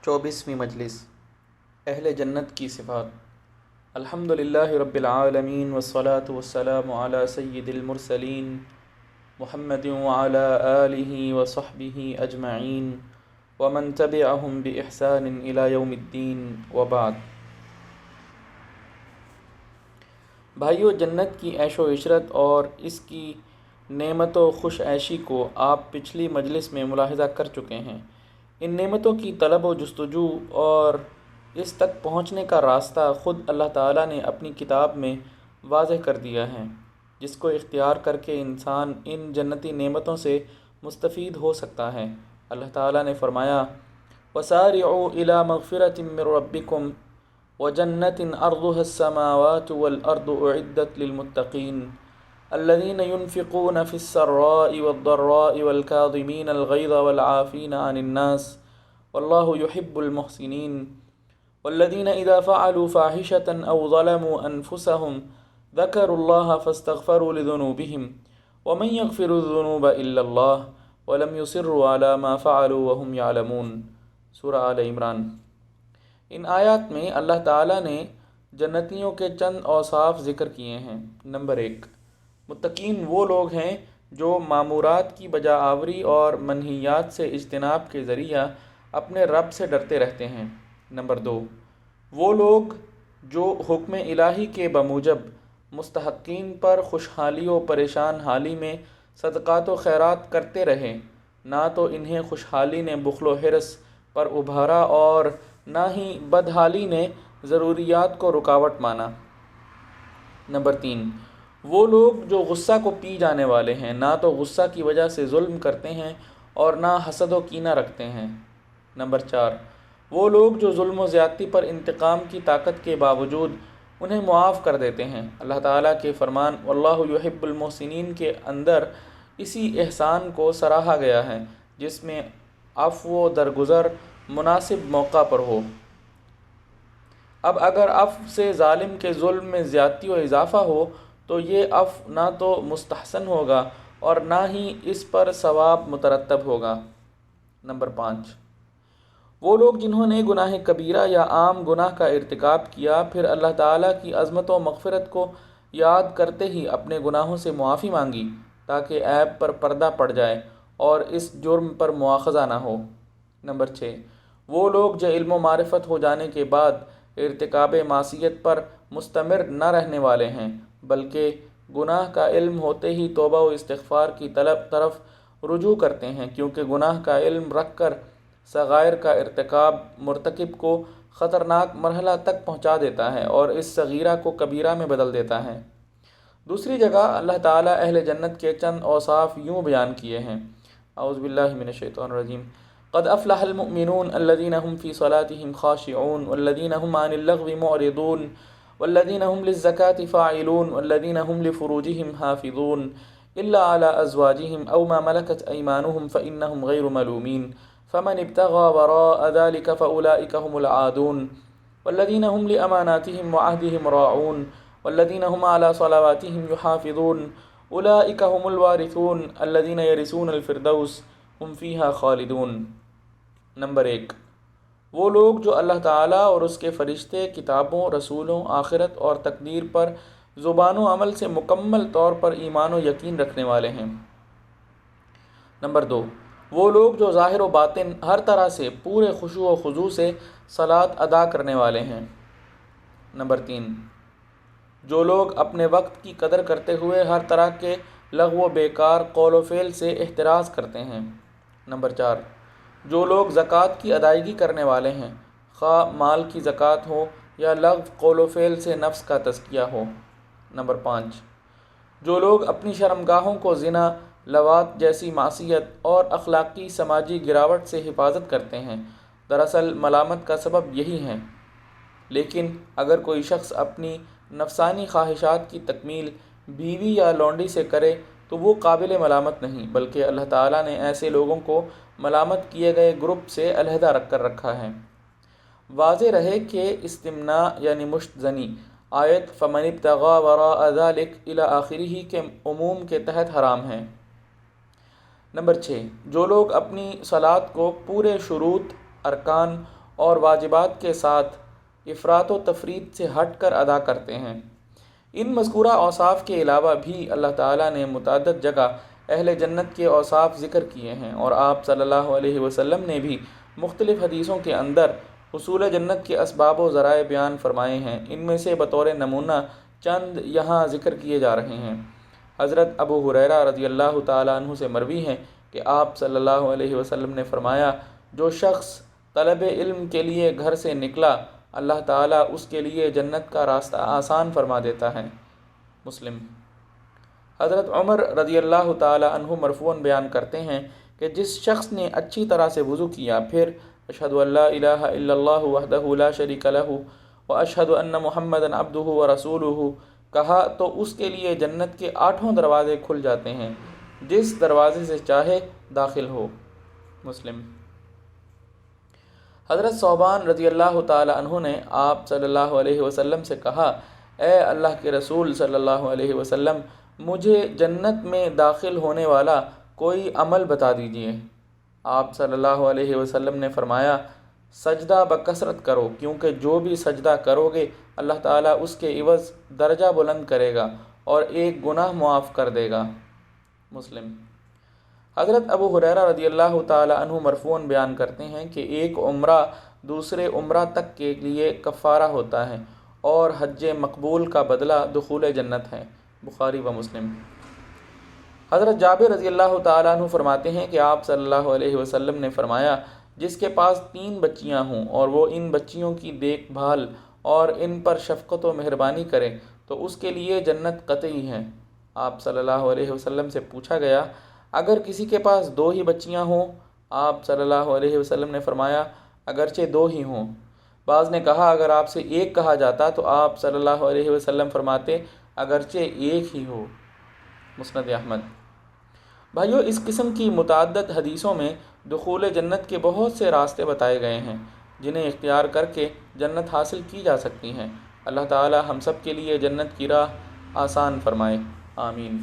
24ویں مجلس اہل جنت کی صفات۔ الحمدللہ رب العالمین والصلاة والسلام علی سید المرسلین محمد وعلی آلہ وصحبہ اجمعین ومن تبعہم بإحسان الی یوم الدین وبعد۔ بھائیو، جنت کی عیش و عشرت اور اس کی نعمت و خوش عیشی کو آپ پچھلی مجلس میں ملاحظہ کر چکے ہیں۔ ان نعمتوں کی طلب و جستجو اور اس تک پہنچنے کا راستہ خود اللہ تعالیٰ نے اپنی کتاب میں واضح کر دیا ہے، جس کو اختیار کر کے انسان ان جنتی نعمتوں سے مستفید ہو سکتا ہے۔ اللہ تعالیٰ نے فرمایا: وَسَارِعُوا إِلَىٰ مَغْفِرَةٍ مِّن رَّبِّكُمْ وَجَنَّةٍ عَرْضُهَا السَّمَاوَاتُ وَالْأَرْضُ أُعِدَّتْ لِلْمُتَّقِينَ الَّذِينَ يُنفِقُونَ فِي السَّرَّاءِ وَالضَّرَّاءِ وَالْكَاظِمِينَ الْغَيْظَ وَالْعَافِينَ عَنِ النَّاسِ وَاللَّهُ يُحِبُّ الْمُحْسِنِينَ وَالَّذِينَ إِذَا فَعَلُوا فَاحِشَةً أَوْ ظَلَمُوا أَنفُسَهُمْ ذَكَرُوا اللَّهَ فَاسْتَغْفَرُوا لِذُنُوبِهِمْ وَمَن يَغْفِرُ الذُّنُوبَ إِلَّا اللَّهُ وَلَمْ يُصِرُّوا عَلَىٰ مَا فَعَلُوا وَهُمْ يَعْلَمُونَ۔ سورہ آل عمران۔ ان آیات میں اللہ تعالیٰ نے جنتیوں کے چند اوصاف ذکر کیے ہیں۔ نمبر 1، متقین وہ لوگ ہیں جو مامورات کی بجا آوری اور منہیات سے اجتناب کے ذریعہ اپنے رب سے ڈرتے رہتے ہیں۔ نمبر 2، وہ لوگ جو حکم الہی کے بموجب مستحقین پر خوشحالی و پریشان حالی میں صدقات و خیرات کرتے رہے، نہ تو انہیں خوشحالی نے بخل و حرص پر ابھارا اور نہ ہی بدحالی نے ضروریات کو رکاوٹ مانا۔ نمبر 3، وہ لوگ جو غصہ کو پی جانے والے ہیں، نہ تو غصہ کی وجہ سے ظلم کرتے ہیں اور نہ حسد و کینہ رکھتے ہیں۔ نمبر 4، وہ لوگ جو ظلم و زیادتی پر انتقام کی طاقت کے باوجود انہیں معاف کر دیتے ہیں۔ اللہ تعالیٰ کے فرمان واللہ یحب المحسنین کے اندر اسی احسان کو سراہا گیا ہے جس میں عفو و درگزر مناسب موقع پر ہو۔ اب اگر عفو سے ظالم کے ظلم میں زیادتی و اضافہ ہو تو یہ عفو نہ تو مستحسن ہوگا اور نہ ہی اس پر ثواب مترتب ہوگا۔ نمبر 5، وہ لوگ جنہوں نے گناہ کبیرہ یا عام گناہ کا ارتکاب کیا، پھر اللہ تعالیٰ کی عظمت و مغفرت کو یاد کرتے ہی اپنے گناہوں سے معافی مانگی تاکہ عیب پر پردہ پڑ جائے اور اس جرم پر مواخذہ نہ ہو۔ نمبر 6، وہ لوگ جو علم و معرفت ہو جانے کے بعد ارتکاب معصیت پر مستمر نہ رہنے والے ہیں، بلکہ گناہ کا علم ہوتے ہی توبہ و استغفار کی طرف رجوع کرتے ہیں، کیونکہ گناہ کا علم رکھ کر صغائر کا ارتکاب مرتکب کو خطرناک مرحلہ تک پہنچا دیتا ہے اور اس صغیرہ کو کبیرہ میں بدل دیتا ہے۔ دوسری جگہ اللہ تعالیٰ اہل جنت کے چند اوصاف یوں بیان کیے ہیں۔ اعوذ باللہ من الشیطان الرجیم۔ قد افلح المؤمنون الذين هم في صلاتهم خاشعون والذين هم عن اللغو معرضون والذين هم للزكاة فاعلون والذين هم لفروجهم حافظون إلا على أزواجهم أو ما ملكت أيمانهم فإنهم غير ملومين فمن ابتغى وراء ذلك فأولئك هم العادون والذين هم لأماناتهم وعهدهم راعون والذين هم على صلواتهم يحافظون أولئك هم الوارثون الذين يرثون الفردوس هم فيها خالدون۔ نمبر 1، وہ لوگ جو اللہ تعالیٰ اور اس کے فرشتے، کتابوں، رسولوں، آخرت اور تقدیر پر زبان و عمل سے مکمل طور پر ایمان و یقین رکھنے والے ہیں۔ نمبر 2، وہ لوگ جو ظاہر و باطن ہر طرح سے پورے خشوع و خضوع سے صلاۃ ادا کرنے والے ہیں۔ نمبر 3، جو لوگ اپنے وقت کی قدر کرتے ہوئے ہر طرح کے لغو و بیکار قول و فعل سے احتراز کرتے ہیں۔ نمبر 4، جو لوگ زکوٰۃ کی ادائیگی کرنے والے ہیں، خواہ مال کی زکوٰۃ ہو یا لغو قول و فعل سے نفس کا تزکیہ ہو۔ نمبر 5، جو لوگ اپنی شرمگاہوں کو زنا، لواط جیسی معصیت اور اخلاقی سماجی گراوٹ سے حفاظت کرتے ہیں۔ دراصل ملامت کا سبب یہی ہے، لیکن اگر کوئی شخص اپنی نفسانی خواہشات کی تکمیل بیوی یا لونڈی سے کرے تو وہ قابل ملامت نہیں، بلکہ اللہ تعالیٰ نے ایسے لوگوں کو ملامت کیے گئے گروپ سے علیحدہ رکھ کر رکھا ہے۔ واضح رہے کہ استمناء یعنی مشت زنی آیت فمن ابتغى وراء ذلك الی آخرہ کے عموم کے تحت حرام ہے۔ نمبر 6، جو لوگ اپنی صلاۃ کو پورے شروط، ارکان اور واجبات کے ساتھ افراط و تفریط سے ہٹ کر ادا کرتے ہیں۔ ان مذکورہ اوصاف کے علاوہ بھی اللہ تعالیٰ نے متعدد جگہ اہل جنت کے اوصاف ذکر کیے ہیں، اور آپ صلی اللہ علیہ وسلم نے بھی مختلف حدیثوں کے اندر حصول جنت کے اسباب و ذرائع بیان فرمائے ہیں۔ ان میں سے بطور نمونہ چند یہاں ذکر کیے جا رہے ہیں۔ حضرت ابو ہریرہ رضی اللہ تعالیٰ عنہ سے مروی ہے کہ آپ صلی اللہ علیہ وسلم نے فرمایا، جو شخص طلب علم کے لیے گھر سے نکلا، اللہ تعالیٰ اس کے لیے جنت کا راستہ آسان فرما دیتا ہے۔ مسلم۔ حضرت عمر رضی اللہ تعالیٰ عنہ مرفوعاً بیان کرتے ہیں کہ جس شخص نے اچھی طرح سے وضو کیا، پھر اشہد ان لا الہ الا اللہ وحدہ لا شریک لہ واشہد ان محمدًا عبدہ ورسولہ کہا، تو اس کے لیے جنت کے 8 دروازے کھل جاتے ہیں، جس دروازے سے چاہے داخل ہو۔ مسلم۔ حضرت ثوبان رضی اللہ تعالیٰ عنہ نے آپ صلی اللہ علیہ وسلم سے کہا، اے اللہ کے رسول صلی اللہ علیہ وسلم، مجھے جنت میں داخل ہونے والا کوئی عمل بتا دیجیے۔ آپ صلی اللہ علیہ وسلم نے فرمایا، سجدہ بکثرت کرو، کیونکہ جو بھی سجدہ کرو گے اللہ تعالیٰ اس کے عوض درجہ بلند کرے گا اور ایک گناہ معاف کر دے گا۔ مسلم۔ حضرت ابو ہریرہ رضی اللہ تعالیٰ عنہ مرفوعاً بیان کرتے ہیں کہ ایک عمرہ دوسرے عمرہ تک کے لیے کفارہ ہوتا ہے، اور حج مقبول کا بدلہ دخول جنت ہے۔ بخاری و مسلم۔ حضرت جابر رضی اللہ تعالیٰ عنہ فرماتے ہیں کہ آپ صلی اللہ علیہ وسلم نے فرمایا، جس کے پاس 3 بچیاں ہوں اور وہ ان بچیوں کی دیکھ بھال اور ان پر شفقت و مہربانی کرے تو اس کے لیے جنت قطعی ہے۔ آپ صلی اللہ علیہ وسلم سے پوچھا گیا، اگر کسی کے پاس 2 ہی بچیاں ہوں؟ آپ صلی اللہ علیہ وسلم نے فرمایا، اگرچہ 2 ہی ہوں۔ بعض نے کہا، اگر آپ سے 1 کہا جاتا تو آپ صلی اللہ علیہ وسلم فرماتے، اگرچہ 1 ہی ہو۔ مسند احمد۔ بھائیو، اس قسم کی متعدد حدیثوں میں دخول جنت کے بہت سے راستے بتائے گئے ہیں، جنہیں اختیار کر کے جنت حاصل کی جا سکتی ہیں۔ اللہ تعالی ہم سب کے لیے جنت کی راہ آسان فرمائے۔ آمین۔